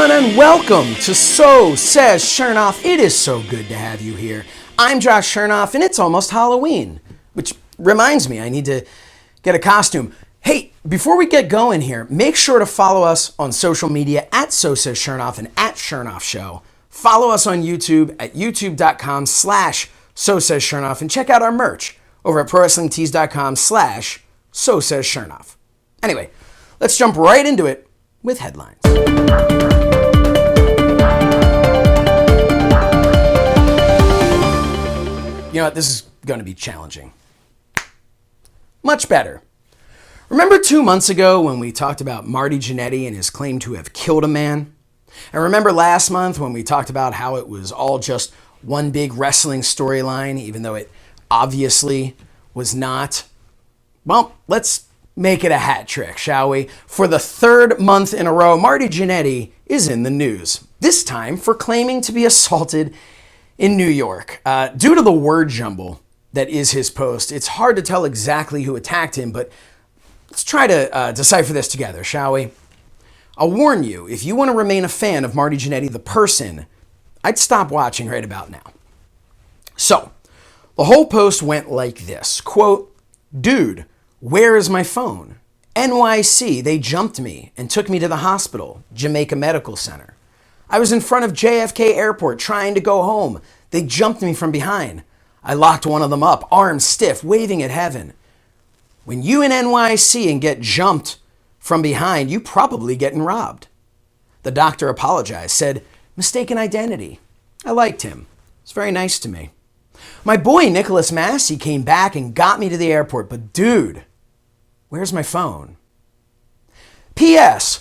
everyone, and welcome to So Says Shernoff. It is so good to have you here. I'm Josh Shernoff, and it's almost Halloween, which reminds me I need to get a costume. Hey, before we get going here, make sure to follow us on social media at So Says Shernoff and at Shernoff Show. Follow us on YouTube at youtube.com/So Says Shernoff, and check out our merch over at prowrestlingtees.com/So Says Shernoff. Anyway, let's jump right into it with headlines. You know what? This is going to be challenging. Much better. Remember 2 months ago when we talked about Marty Gianetti and his claim to have killed a man? And remember last month when we talked about how it was all just one big wrestling storyline, even though it obviously was not? Well, let's make it a hat trick, shall we? For the third month in a row, Marty Gianetti is in the news. This time for claiming to be assaulted in New York. Due to the word jumble that is his post, it's hard to tell exactly who attacked him, but let's try to decipher this together, shall we? I'll warn you, if you want to remain a fan of Marty Gianetti, the person, I'd stop watching right about now. So, the whole post went like this, quote, "Dude, where is my phone? NYC, they jumped me and took me to the hospital, Jamaica Medical Center. I was in front of JFK Airport trying to go home. They jumped me from behind. I locked one of them up, arms stiff, waving at heaven. When you in NYC and get jumped from behind, you probably getting robbed." The doctor apologized, said, "Mistaken identity. I liked him. It's very nice to me. My boy Nicholas Massey came back and got me to the airport, but dude, where's my phone? P.S.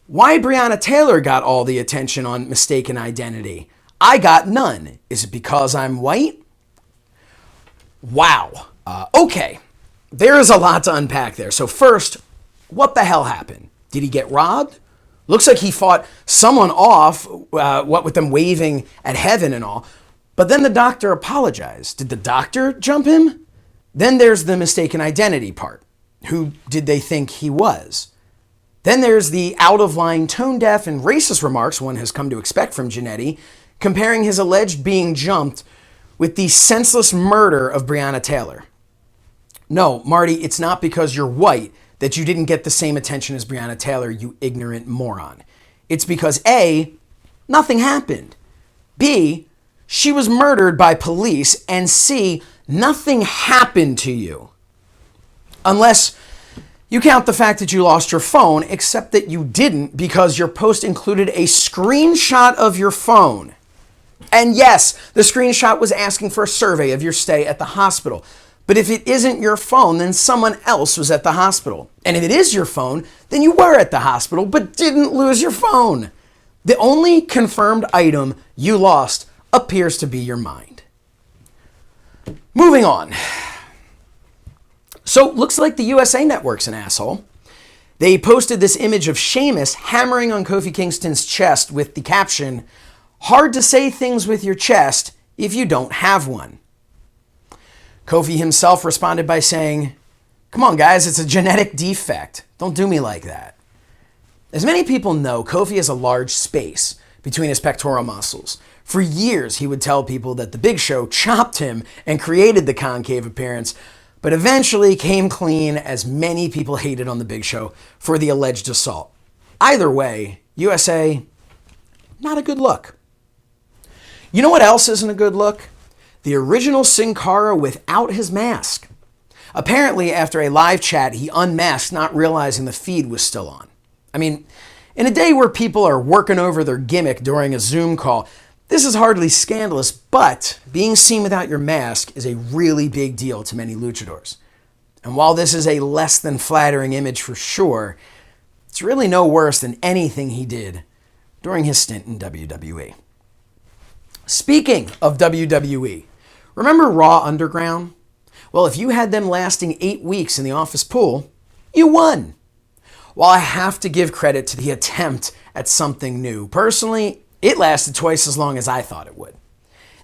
Why Breonna Taylor got all the attention on mistaken identity? I got none. Is it because I'm white?" Wow. Okay. There is a lot to unpack there. So first, what the hell happened? Did he get robbed? Looks like he fought someone off, what with them waving at heaven and all. But then the doctor apologized. Did the doctor jump him? Then there's the mistaken identity part. Who did they think he was? Then there's the out-of-line, tone-deaf, and racist remarks one has come to expect from Gianetti, comparing his alleged being jumped with the senseless murder of Breonna Taylor. No, Marty, it's not because you're white that you didn't get the same attention as Breonna Taylor, you ignorant moron. It's because A, nothing happened. B, she was murdered by police. And C, nothing happened to you. Unless you count the fact that you lost your phone, except that you didn't because your post included a screenshot of your phone. And yes, the screenshot was asking for a survey of your stay at the hospital. But if it isn't your phone, then someone else was at the hospital. And if it is your phone, then you were at the hospital but didn't lose your phone. The only confirmed item you lost appears to be your mind. Moving on. So, looks like the USA Network's an asshole. They posted this image of Sheamus hammering on Kofi Kingston's chest with the caption, "Hard to say things with your chest if you don't have one." Kofi himself responded by saying, "Come on guys, it's a genetic defect. Don't do me like that." As many people know, Kofi has a large space between his pectoral muscles. For years, he would tell people that the Big Show chopped him and created the concave appearance, but eventually came clean as many people hated on the Big Show for the alleged assault. Either way, USA, not a good look. You know what else isn't a good look? The original Sin Cara without his mask. Apparently, after a live chat, he unmasked, not realizing the feed was still on. I mean, in a day where people are working over their gimmick during a Zoom call, this is hardly scandalous, but being seen without your mask is a really big deal to many luchadors. And while this is a less than flattering image for sure, it's really no worse than anything he did during his stint in WWE. Speaking of WWE, remember Raw Underground? Well, if you had them lasting 8 weeks in the office pool, you won. While I have to give credit to the attempt at something new, personally, it lasted twice as long as I thought it would.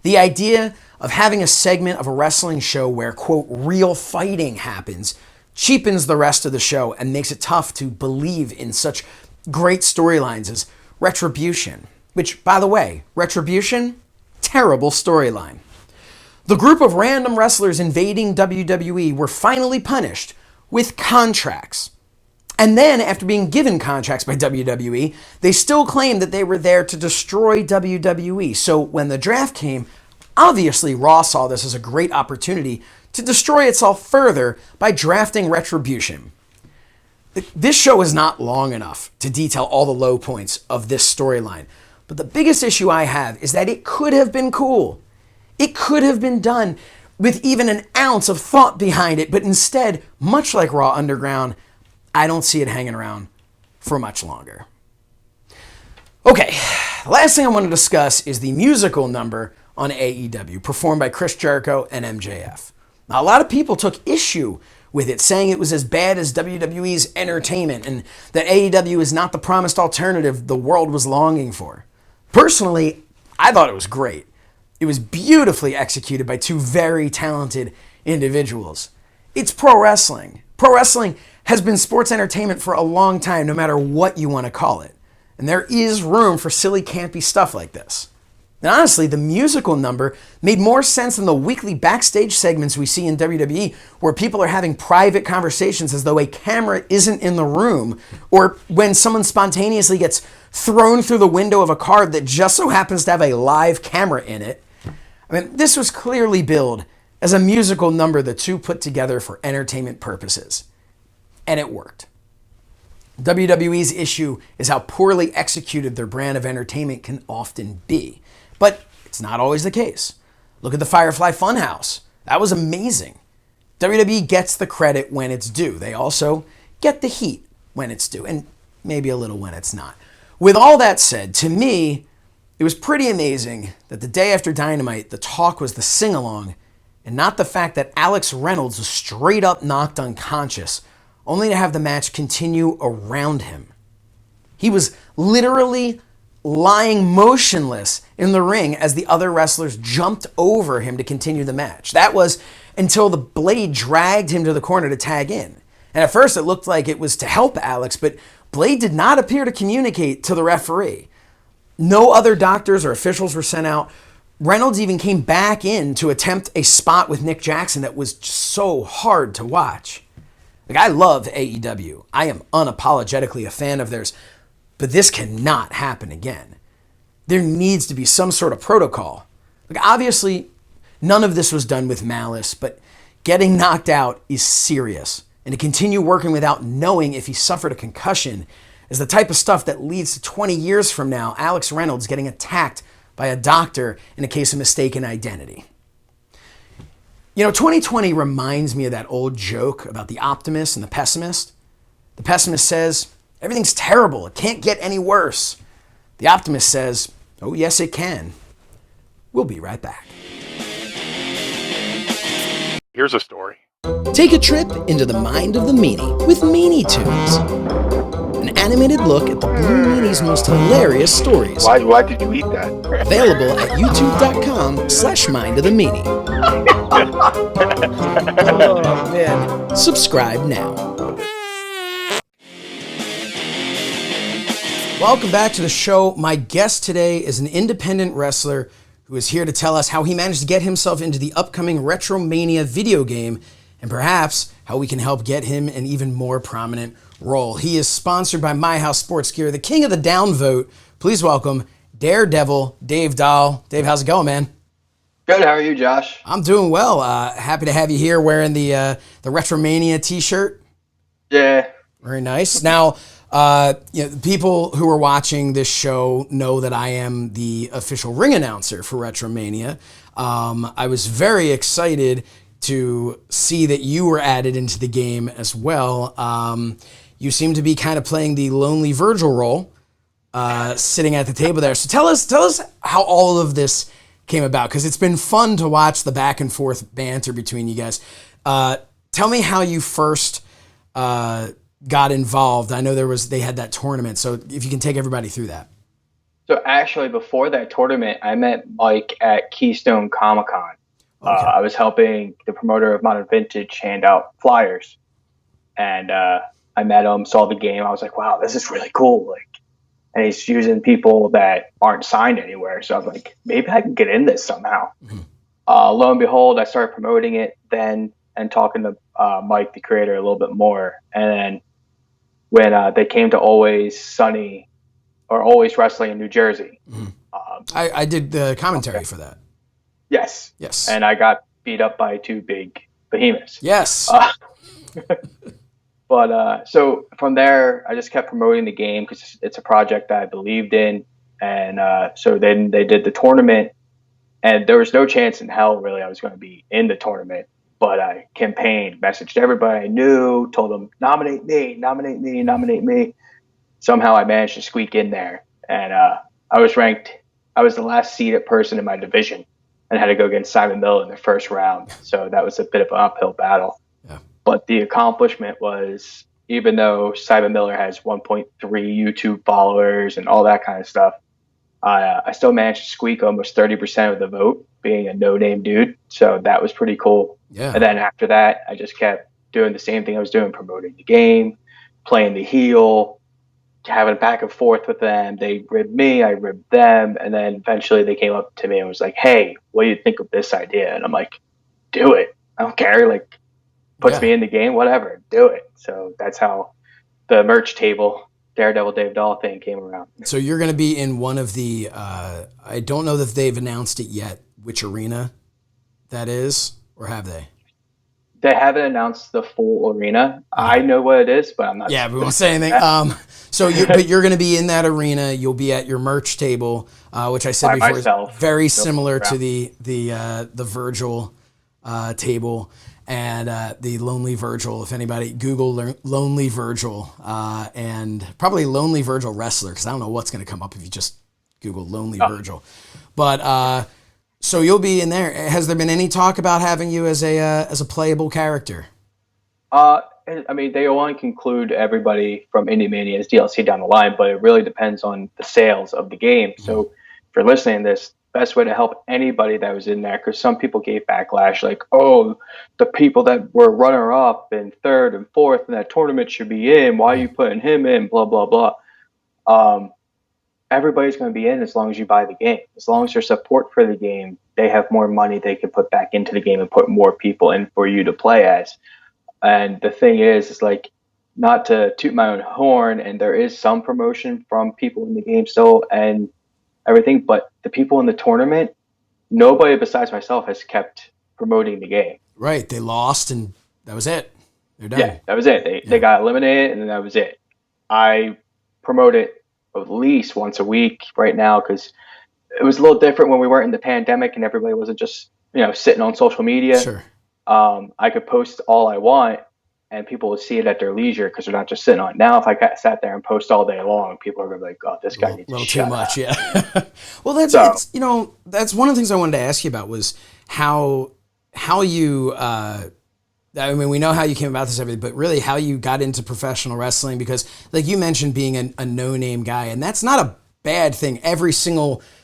The idea of having a segment of a wrestling show where, quote, real fighting happens cheapens the rest of the show and makes it tough to believe in such great storylines as Retribution, which, by the way, Retribution, terrible storyline. The group of random wrestlers invading WWE were finally punished with contracts. And then, after being given contracts by WWE, they still claimed that they were there to destroy WWE. So when the draft came, obviously Raw saw this as a great opportunity to destroy itself further by drafting Retribution. This show is not long enough to detail all the low points of this storyline, but the biggest issue I have is that it could have been cool. It could have been done with even an ounce of thought behind it, but instead, much like Raw Underground, I don't see it hanging around for much longer. Okay, the last thing I want to discuss is the musical number on AEW, performed by Chris Jericho and MJF. Now, a lot of people took issue with it, saying it was as bad as WWE's entertainment and that AEW is not the promised alternative the world was longing for. Personally, I thought it was great. It was beautifully executed by two very talented individuals. It's pro wrestling. Pro wrestling has been sports entertainment for a long time, no matter what you want to call it. And there is room for silly, campy stuff like this. And honestly, the musical number made more sense than the weekly backstage segments we see in WWE, where people are having private conversations as though a camera isn't in the room, or when someone spontaneously gets thrown through the window of a car that just so happens to have a live camera in it. I mean, this was clearly billed as a musical number the two put together for entertainment purposes. And it worked. WWE's issue is how poorly executed their brand of entertainment can often be. But it's not always the case. Look at the Firefly Funhouse. That was amazing. WWE gets the credit when it's due. They also get the heat when it's due, and maybe a little when it's not. With all that said, to me, it was pretty amazing that the day after Dynamite, the talk was the sing-along and not the fact that Alex Reynolds was straight up knocked unconscious, only to have the match continue around him. He was literally lying motionless in the ring as the other wrestlers jumped over him to continue the match. That was until the Blade dragged him to the corner to tag in. And at first it looked like it was to help Alex, but Blade did not appear to communicate to the referee. No other doctors or officials were sent out. Reynolds even came back in to attempt a spot with Nick Jackson that was just so hard to watch. Like, I love AEW. I am unapologetically a fan of theirs, but this cannot happen again. There needs to be some sort of protocol. Like, obviously, none of this was done with malice, but getting knocked out is serious. And to continue working without knowing if he suffered a concussion is the type of stuff that leads to 20 years from now, Alex Reynolds getting attacked by a doctor in a case of mistaken identity. You know, 2020 reminds me of that old joke about the optimist and the pessimist. The pessimist says, everything's terrible. It can't get any worse. The optimist says, oh, yes, it can. We'll be right back. Here's a story. Take a trip into the mind of the meanie with Meanie Tunes. An animated look at the Blue Meanie's most hilarious stories. Why did you eat that? Available at youtube.com/mindofthemeanie. Oh, man. Subscribe now. Welcome back to the show. My guest today is an independent wrestler who is here to tell us how he managed to get himself into the upcoming Retromania video game and perhaps how we can help get him an even more prominent role. He is sponsored by My House Sports Gear, the king of the downvote. Please welcome Daredevil Dave Dahl. Dave, how's it going, man? Good. How are you, Josh? I'm doing well. Happy to have you here wearing the Retromania t-shirt. Yeah. Very nice. Now, the people who are watching this show know that I am the official ring announcer for Retromania. I was very excited to see that you were added into the game as well. You seem to be kind of playing the lonely Virgil role, sitting at the table there. So tell us how all of this came about, because it's been fun to watch the back and forth banter between you guys. Tell me how you first got involved. I know they had that tournament, so if you can take everybody through that. So actually, before that tournament, I met Mike at Keystone Comic-Con. Okay. I was helping the promoter of Modern Vintage hand out flyers, and I met him, saw the game. I was like, wow, this is really cool. and he's using people that aren't signed anywhere. So I was like, maybe I can get in this somehow. Lo and behold, I started promoting it then and talking to Mike, the creator, a little bit more. And then when they came to Always Wrestling in New Jersey. I did the commentary for that. Yes. Yes. And I got beat up by two big behemoths. Yes. But so from there, I just kept promoting the game because it's a project that I believed in. And so then they did the tournament, and there was no chance in hell, really, I was going to be in the tournament. But I campaigned, messaged everybody I knew, told them, nominate me, nominate me, nominate me. Somehow I managed to squeak in there. And I was the last seeded person in my division and had to go against Simon Miller in the first round. So that was a bit of an uphill battle. Yeah. But the accomplishment was, even though Simon Miller has 1.3 YouTube followers and all that kind of stuff, I still managed to squeak almost 30% of the vote, being a no-name dude. So that was pretty cool. Yeah. And then after that, I just kept doing the same thing I was doing, promoting the game, playing the heel, having a back and forth with them. They ribbed me, I ribbed them. And then eventually they came up to me and was like, hey, what do you think of this idea? And I'm like, do it. I don't care. Like, puts me in the game, whatever, do it. So that's how the merch table, Daredevil Dave doll thing came around. So you're going to be in one of the, I don't know that they've announced it yet, which arena that is, or have they? They haven't announced the full arena. I know what it is, but I'm not. Yeah, we won't say anything. But you're going to be in that arena. You'll be at your merch table, which I said By before myself. is very similar to the Virgil table and the Lonely Virgil. If anybody Google Lonely Virgil and probably Lonely Virgil wrestler, because I don't know what's going to come up if you just Google Lonely Virgil. But so you'll be in there. Has there been any talk about having you as a playable character? I mean, they want to include everybody from Indie Mania as DLC down the line, but it really depends on the sales of the game. So if you're listening to this, best way to help anybody that was in there, because some people gave backlash like, oh, the people that were runner up and third and fourth in that tournament should be in. Why are you putting him in? Blah, blah, blah. Everybody's going to be in as long as you buy the game. As long as there's support for the game, they have more money they can put back into the game and put more people in for you to play as. And the thing is like, not to toot my own horn, and there is some promotion from people in the game still and everything, but the people in the tournament, nobody besides myself has kept promoting the game. Right. They lost, and that was it. They're done. Yeah, that was it. They got eliminated, and then that was it. I promote it at least once a week right now because it was a little different when we weren't in the pandemic and everybody wasn't just sitting on social media. Sure. I could post all I want and people would see it at their leisure because they're not just sitting on it. Now, if I sat there and post all day long, people are going to be like, oh, this guy needs to shut too much, up. Yeah. Well, that's that's one of the things I wanted to ask you about was how you, I mean, we know how you came about this, everything, but really how you got into professional wrestling, because like you mentioned being a no-name guy, and that's not a bad thing.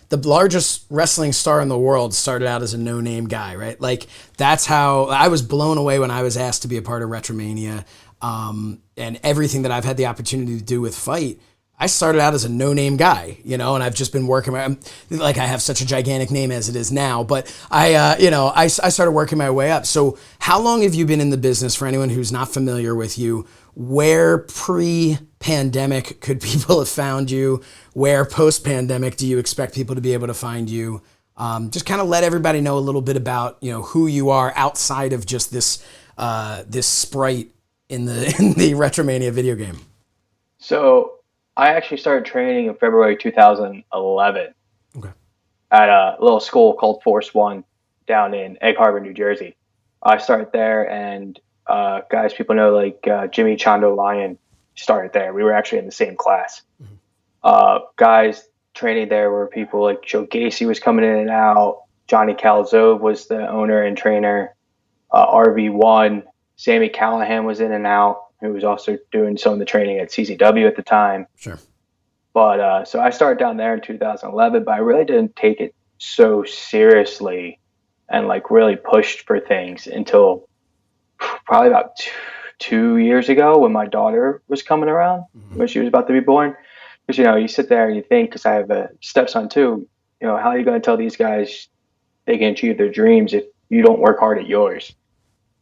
The largest wrestling star in the world started out as a no-name guy, right? Like that's how I was blown away when I was asked to be a part of Retromania, and everything that I've had the opportunity to do with Fight. I started out as a no-name guy, and I've just been working. Like I have such a gigantic name as it is now, but I started working my way up. So how long have you been in the business? For anyone who's not familiar with you, where pre-pandemic could people have found you? Where post-pandemic do you expect people to be able to find you? Just kind of let everybody know a little bit about who you are outside of just this sprite in the Retromania video game. So I actually started training in February 2011 at a little school called Force One down in Egg Harbor, New Jersey. I started there, and guys people know like Jimmy Chondo Lion started there. We were actually in the same class. Guys training there were people like Joe Gacy was coming in and out. Johnny Calzove was the owner and trainer. RV1, Sammy Callahan was in and out, who was also doing some of the training at CZW at the time. Sure. But so I started down there in 2011, but I really didn't take it so seriously and like really pushed for things until probably about 2 years ago when my daughter was coming around, when she was about to be born. Because, you sit there and you think, because I have a stepson too, how are you going to tell these guys they can achieve their dreams if you don't work hard at yours?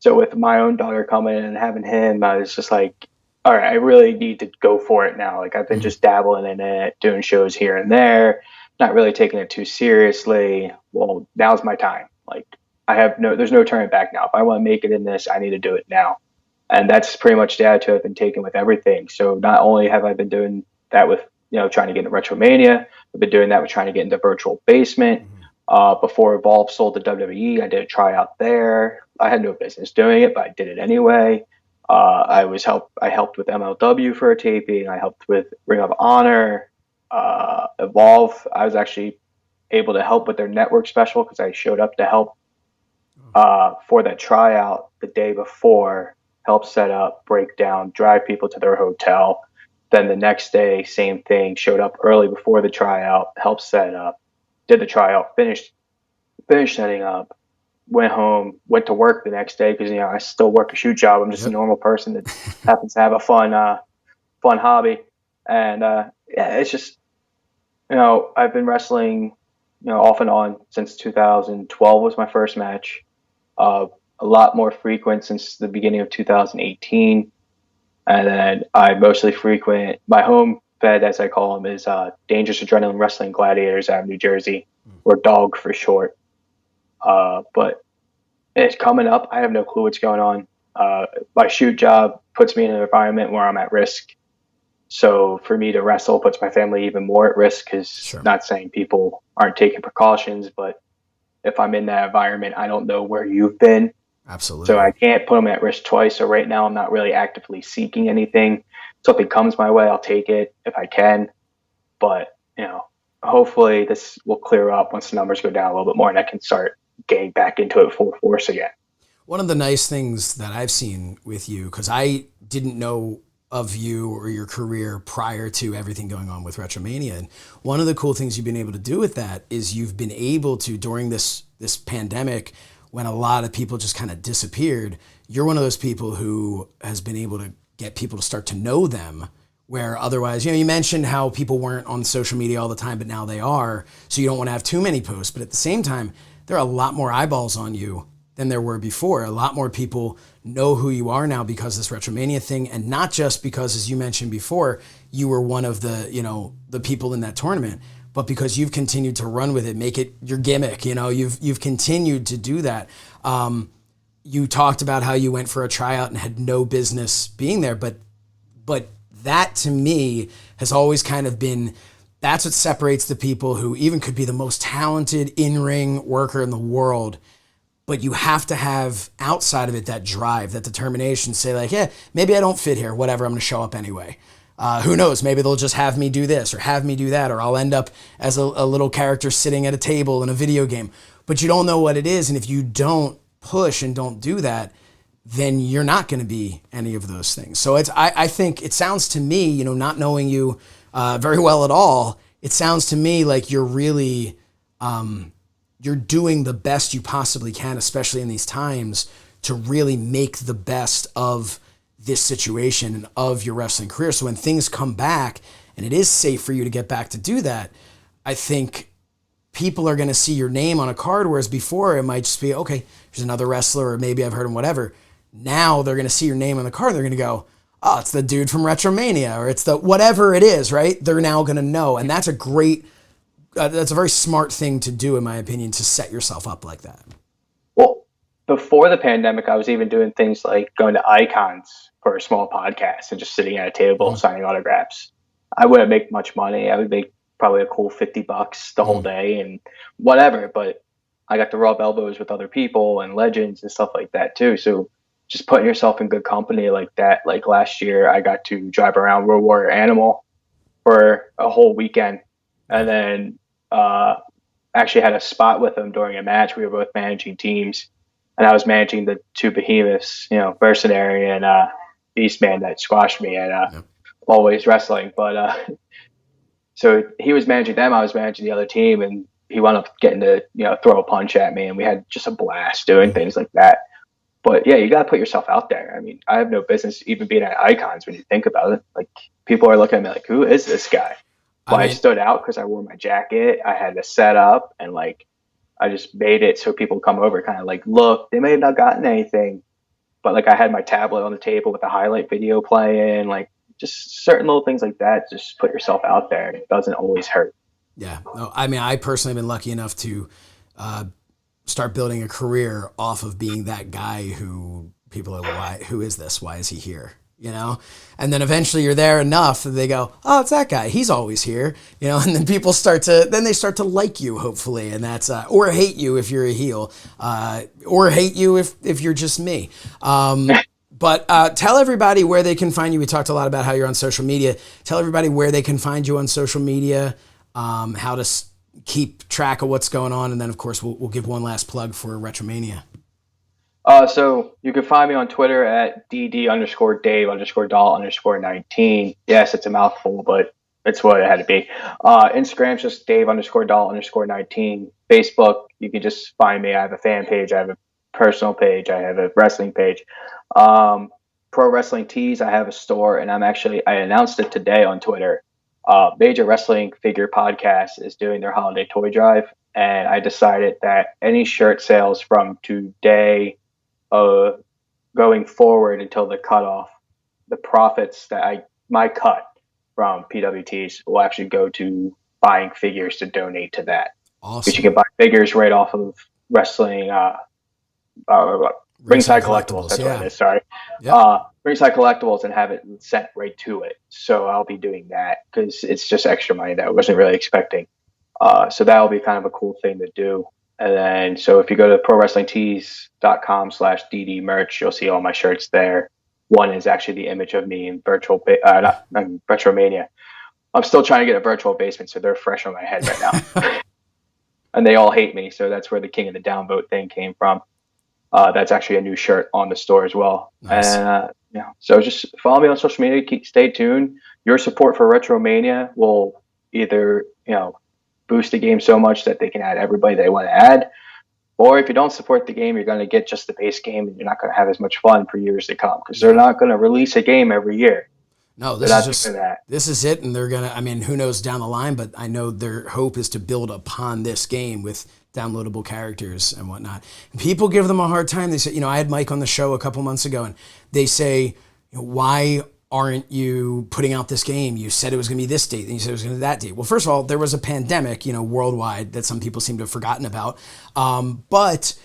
So with my own daughter coming in and having him, I was just like, all right, I really need to go for it now. Like I've been just dabbling in it, doing shows here and there, not really taking it too seriously. Well, now's my time. Like there's no turning back now. If I want to make it in this, I need to do it now. And that's pretty much the attitude I've been taking with everything. So not only have I been doing that with, trying to get into Retromania, I've been doing that with trying to get into Virtual Basement. Before Evolve sold to WWE, I did a tryout there. I had no business doing it, but I did it anyway. I helped with MLW for a taping. I helped with Ring of Honor, Evolve. I was actually able to help with their network special because I showed up to help for that tryout the day before, help set up, break down, drive people to their hotel. Then the next day, same thing, showed up early before the tryout, helped set up, did the tryout, finished setting up, went home, went to work the next day because I still work a shoot job. I'm just a normal person that happens to have a fun hobby, and it's just I've been wrestling off and on since 2012 was my first match. A lot more frequent since the beginning of 2018, and then I mostly frequent my home fed, as I call them, is Dangerous Adrenaline Wrestling Gladiators out of New Jersey, or DOG for short. But it's coming up. I have no clue what's going on. My shoot job puts me in an environment where I'm at risk. So for me to wrestle puts my family even more at risk because not saying people aren't taking precautions, but if I'm in that environment, I don't know where you've been. Absolutely. So I can't put them at risk twice. So right now I'm not really actively seeking anything. Something comes my way, I'll take it if I can. But, hopefully this will clear up once the numbers go down a little bit more and I can start getting back into it full force again. One of the nice things that I've seen with you, because I didn't know of you or your career prior to everything going on with Retromania, and one of the cool things you've been able to do with that is you've been able to, during this pandemic, when a lot of people just kind of disappeared, you're one of those people who has been able to get people to start to know them, where otherwise, you mentioned how people weren't on social media all the time, but now they are, so you don't want to have too many posts. But at the same time, there are a lot more eyeballs on you than there were before. A lot more people know who you are now because of this Retromania thing, and not just because, as you mentioned before, you were one of the, the people in that tournament, but because you've continued to run with it, make it your gimmick. You've continued to do that. You talked about how you went for a tryout and had no business being there, but that to me has always kind of been, that's what separates the people who even could be the most talented in-ring worker in the world, but you have to have outside of it that drive, that determination, say like, yeah, maybe I don't fit here, whatever, I'm going to show up anyway. Who knows, maybe they'll just have me do this or have me do that, or I'll end up as a little character sitting at a table in a video game. But you don't know what it is, and if you don't push and don't do that, then you're not going to be any of those things. So I think it sounds to me, not knowing you very well at all, it sounds to me like you're really, you're doing the best you possibly can, especially in these times, to really make the best of this situation and of your wrestling career. So when things come back and it is safe for you to get back to do that, I think people are going to see your name on a card, whereas before it might just be, okay, there's another wrestler, or maybe I've heard him, whatever. Now they're going to see your name on the card. They're going to go, oh, it's the dude from Retromania, or it's the whatever it is, right? They're now going to know. And that's a great, that's a very smart thing to do, in my opinion, to set yourself up like that. Well, before the pandemic, I was even doing things like going to Icons for a small podcast and just sitting at a table signing autographs. I wouldn't make much money. I would make probably a cool $50 the whole day and whatever, but I got to rub elbows with other people and legends and stuff like that too. So just putting yourself in good company like that. Like last year, I got to drive around Road Warrior Animal for a whole weekend, and then actually had a spot with him during a match. We were both managing teams, and I was managing the two behemoths, Mercenary and Beastman, that squashed me at Always Wrestling. But so he was managing them, I was managing the other team, and he wound up getting to throw a punch at me, and we had just a blast doing things like that. But yeah, you got to put yourself out there. I mean, I have no business even being at Icons when you think about it. Like, people are looking at me like, who is this guy? I stood out because I wore my jacket. I had the setup, and like I just made it so people come over, kind of like look. They may have not gotten anything, but like I had my tablet on the table with the highlight video playing, like just certain little things like that. Just put yourself out there. It doesn't always hurt. Yeah. No, I mean, I personally have been lucky enough to start building a career off of being that guy who people are, why, who is this? Why is he here? You know? And then eventually you're there enough that they go, oh, it's that guy. He's always here. You know, and then people start to like you, hopefully. And that's, or hate you if you're a heel, or hate you if you're just me. But tell everybody where they can find you. We talked a lot about how you're on social media. Tell everybody where they can find you on social media, how to keep track of what's going on. And then, of course, we'll give one last plug for Retromania. So you can find me on Twitter at dd_Dave_Dahl_19. Yes, it's a mouthful, but it's what it had to be. Instagram's just Dave_Dahl_19. Facebook, you can just find me. I have a fan page. I have a personal page. I have a wrestling page. Pro Wrestling Tees, I have a store, and I announced it today on Twitter. Major Wrestling Figure Podcast is doing their holiday toy drive, and I decided that any shirt sales from today going forward until the cutoff, the profits that my cut from PWTs will actually go to buying figures to donate to that. Awesome. Because you can buy figures right off of wrestling, Ringside Collectibles. That's what it is. Sorry. Yep. Ringside Collectibles, and have it sent right to it. So I'll be doing that because it's just extra money that I wasn't really expecting. So that'll be kind of a cool thing to do. And then, so if you go to prowrestlingtees.com/DD merch, you'll see all my shirts there. One is actually the image of me in Retromania. I'm still trying to get a virtual basement, so they're fresh on my head right now. And they all hate me, so that's where the King of the Downvote thing came from. That's actually a new shirt on the store as well. Nice. And so just follow me on social media. Stay tuned. Your support for Retromania will either boost the game so much that they can add everybody they want to add, or if you don't support the game, you're going to get just the base game, and you're not going to have as much fun for years to come because they're not going to release a game every year. No, this is it, and they're gonna. I mean, who knows down the line? But I know their hope is to build upon this game with downloadable characters and whatnot. And people give them a hard time. They say, I had Mike on the show a couple months ago, and they say, why aren't you putting out this game? You said it was going to be this date, and you said it was going to be that date. Well, first of all, there was a pandemic, worldwide that some people seem to have forgotten about. But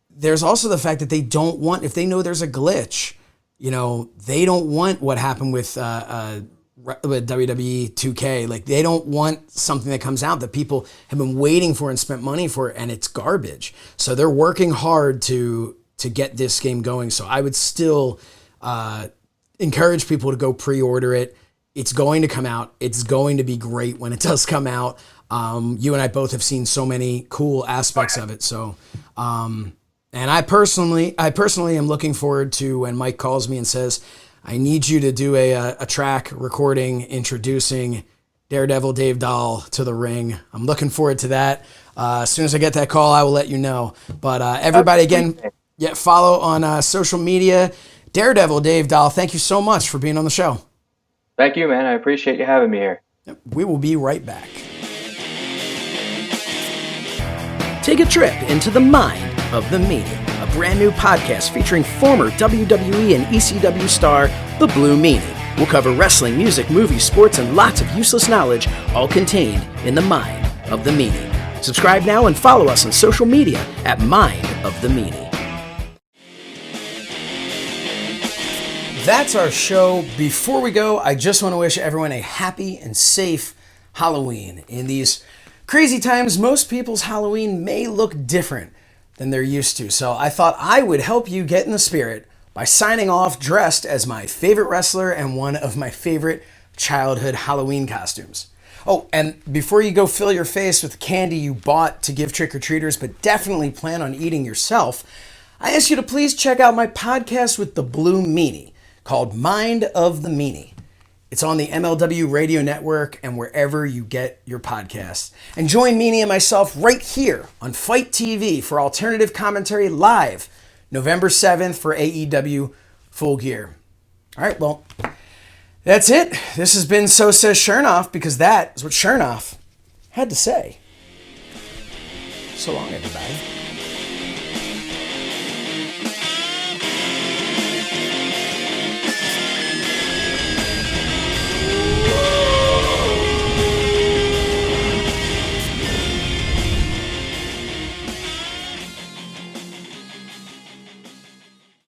there's also the fact that they don't want, if they know there's a glitch, they don't want what happened with WWE 2K. Like, they don't want something that comes out that people have been waiting for and spent money for, and it's garbage. So they're working hard to get this game going. So I would still encourage people to go pre-order it. It's going to come out. It's going to be great when it does come out. You and I both have seen so many cool aspects of it. So, and I personally am looking forward to when Mike calls me and says, I need you to do a track recording introducing Daredevil Dave Dahl to the ring. I'm looking forward to that. As soon as I get that call, I will let you know. But everybody, again, follow on social media. Daredevil Dave Dahl, thank you so much for being on the show. Thank you, man. I appreciate you having me here. We will be right back. Take a trip into the mind of the Meanie, a brand new podcast featuring former WWE and ECW star, The Blue Meanie. We'll cover wrestling, music, movies, sports, and lots of useless knowledge, all contained in the mind of the Meanie. Subscribe now and follow us on social media at Mind of the Meanie. That's our show. Before we go, I just want to wish everyone a happy and safe Halloween. In these crazy times, most people's Halloween may look different than they're used to. So I thought I would help you get in the spirit by signing off dressed as my favorite wrestler and one of my favorite childhood Halloween costumes. Oh, and before you go fill your face with candy you bought to give trick-or-treaters but definitely plan on eating yourself, I ask you to please check out my podcast with the Blue Meanie, called Mind of the Meanie. It's on the MLW Radio Network and wherever you get your podcasts. And join Meanie and myself right here on Fight TV for alternative commentary live November 7th for AEW Full Gear. All right, well, That's it. This has been So Says Shernoff, because that is what Shernoff had to say. So long, everybody.